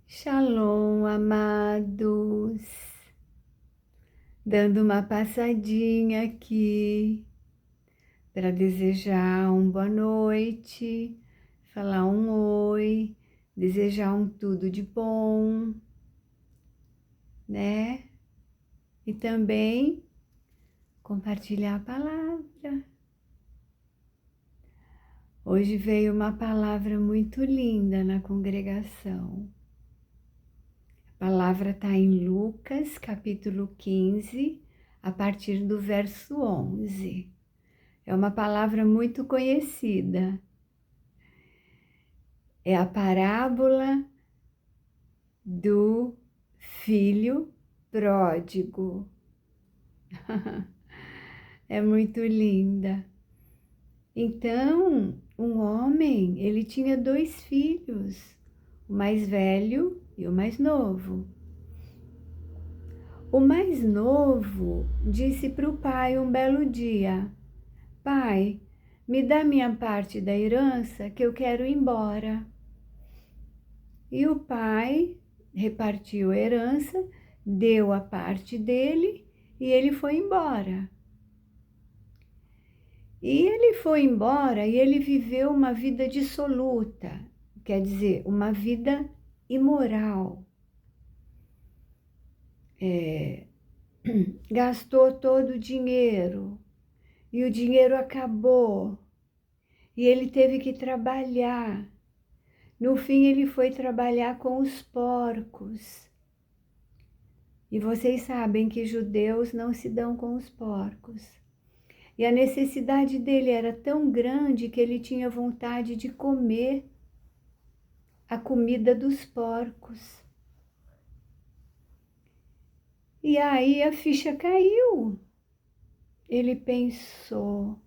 Shalom, amados. Dando uma passadinha aqui para desejar uma boa noite, falar um oi, desejar um tudo de bom, né? E também compartilhar a palavra. Hoje veio uma palavra muito linda na congregação. A palavra está em Lucas, capítulo 15, a partir do verso 11. É uma palavra muito conhecida. É a parábola do filho pródigo. É muito linda. Então, um homem, ele tinha 2 filhos, o mais velho e o mais novo. O mais novo disse para o pai um belo dia: Pai, me dá minha parte da herança que eu quero ir embora. E o pai repartiu a herança, deu a parte dele e ele foi embora. E ele foi embora e ele viveu uma vida dissoluta, quer dizer, uma vida imoral. Gastou todo o dinheiro e o dinheiro acabou e ele teve que trabalhar. No fim, ele foi trabalhar com os porcos. E vocês sabem que judeus não se dão com os porcos. E a necessidade dele era tão grande que ele tinha vontade de comer a comida dos porcos. E aí a ficha caiu. Ele pensou: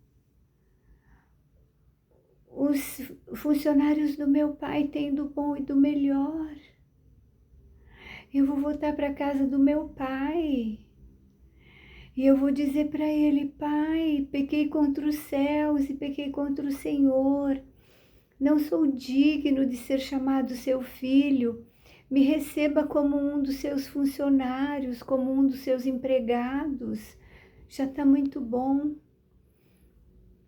os funcionários do meu pai têm do bom e do melhor. Eu vou voltar para a casa do meu pai. E eu vou dizer para ele: Pai, pequei contra os céus e pequei contra o Senhor. Não sou digno de ser chamado seu filho. Me receba como um dos seus funcionários, como um dos seus empregados. Já está muito bom.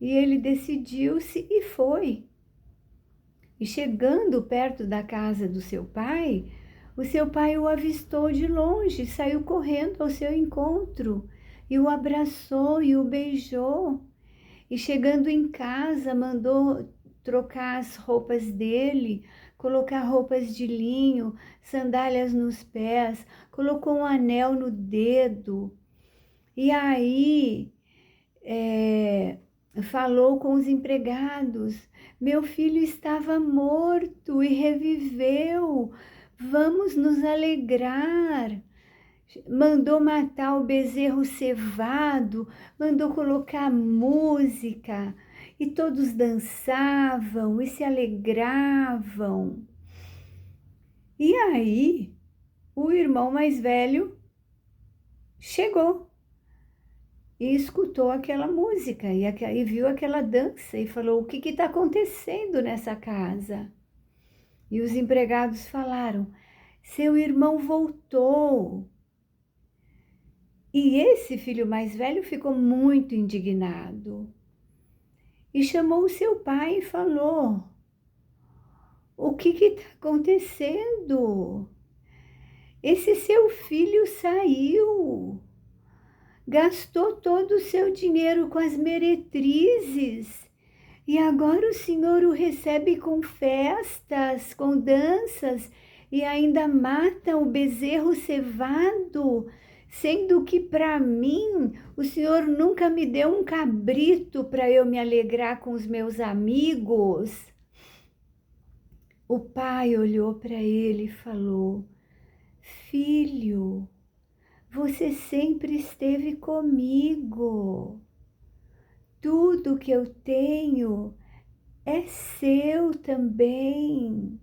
E ele decidiu-se e foi. E chegando perto da casa do seu pai, o seu pai o avistou de longe, saiu correndo ao seu encontro e o abraçou e o beijou. E chegando em casa, mandou trocar as roupas dele, colocar roupas de linho, sandálias nos pés, colocou um anel no dedo. E aí falou com os empregados: meu filho estava morto e reviveu, vamos nos alegrar. Mandou matar o bezerro cevado, mandou colocar música e todos dançavam e se alegravam. E aí, o irmão mais velho chegou e escutou aquela música e viu aquela dança e falou: o que está acontecendo nessa casa? E os empregados falaram: seu irmão voltou. E esse filho mais velho ficou muito indignado e chamou o seu pai e falou: o que está acontecendo? Esse seu filho saiu, gastou todo o seu dinheiro com as meretrizes e agora o senhor o recebe com festas, com danças e ainda mata o bezerro cevado, sendo que para mim o senhor nunca me deu um cabrito para eu me alegrar com os meus amigos. O pai olhou para ele e falou: filho, você sempre esteve comigo. Tudo que eu tenho é seu também.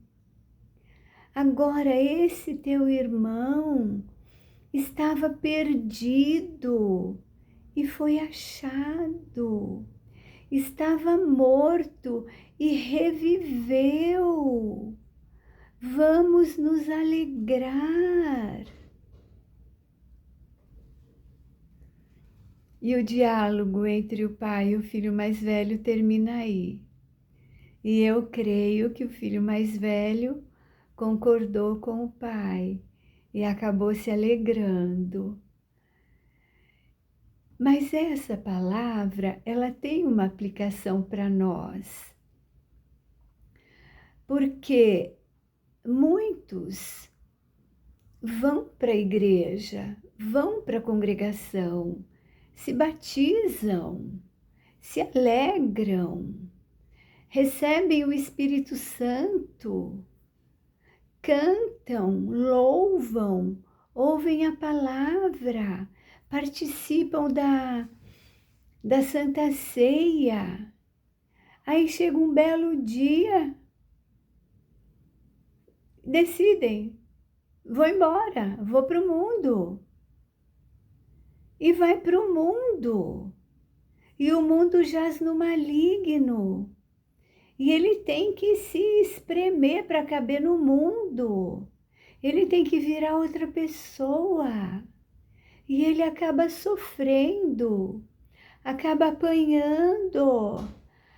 Agora esse teu irmão estava perdido e foi achado. Estava morto e reviveu. Vamos nos alegrar. E o diálogo entre o pai e o filho mais velho termina aí. E eu creio que o filho mais velho concordou com o pai e acabou se alegrando. Mas essa palavra, ela tem uma aplicação para nós. Porque muitos vão para a igreja, vão para a congregação, se batizam, se alegram, recebem o Espírito Santo, cantam, louvam, ouvem a palavra, participam da Santa Ceia. Aí chega um belo dia, decidem, vou embora, vou para o mundo. E vai para o mundo. E o mundo jaz no maligno. E ele tem que se espremer para caber no mundo. Ele tem que virar outra pessoa. E ele acaba sofrendo, acaba apanhando,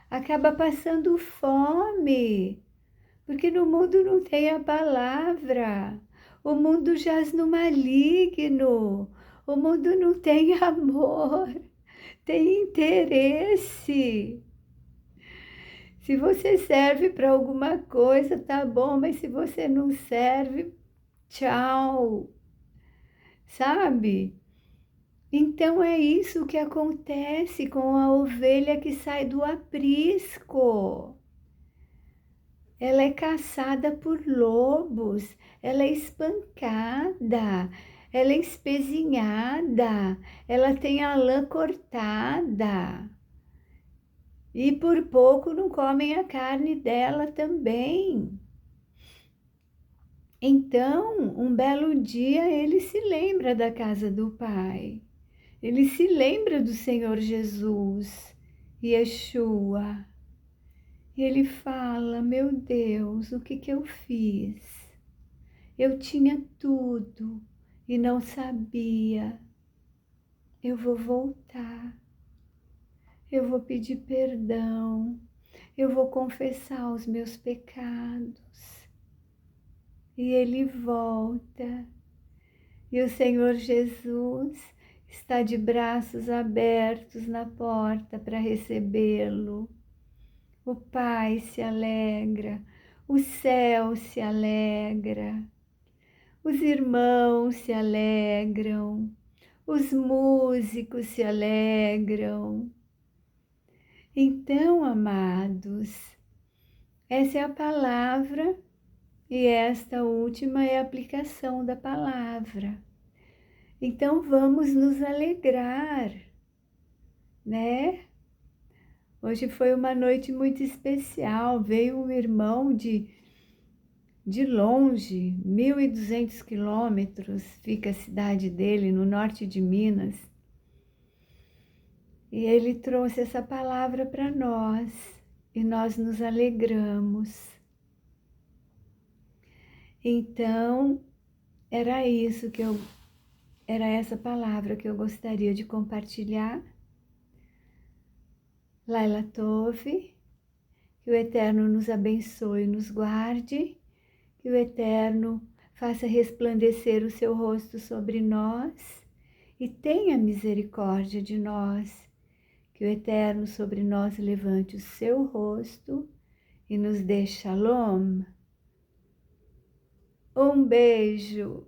acaba passando fome. Porque no mundo não tem a palavra. O mundo jaz no maligno. O mundo não tem amor, tem interesse. Se você serve para alguma coisa, tá bom, mas se você não serve, tchau. Sabe? Então é isso que acontece com a ovelha que sai do aprisco. Ela é caçada por lobos, ela é espancada, ela é espezinhada, ela tem a lã cortada. E por pouco não comem a carne dela também. Então, um belo dia, ele se lembra da casa do Pai. Ele se lembra do Senhor Jesus, Yeshua. E ele fala, meu Deus, o que eu fiz? Eu tinha tudo e não sabia. Eu vou voltar. Eu vou pedir perdão. Eu vou confessar os meus pecados. E ele volta. E o Senhor Jesus está de braços abertos na porta para recebê-lo. O Pai se alegra, o céu se alegra, os irmãos se alegram, os músicos se alegram. Então, amados, essa é a palavra e esta última é a aplicação da palavra. Então, vamos nos alegrar, né? Hoje foi uma noite muito especial, veio um irmão de longe, 1.200 quilômetros, fica a cidade dele, no norte de Minas. E ele trouxe essa palavra para nós, e nós nos alegramos. Então, era essa palavra que eu gostaria de compartilhar. Laila Tove, que o Eterno nos abençoe e nos guarde, que o Eterno faça resplandecer o seu rosto sobre nós e tenha misericórdia de nós, que o Eterno sobre nós levante o seu rosto e nos dê shalom. Um beijo.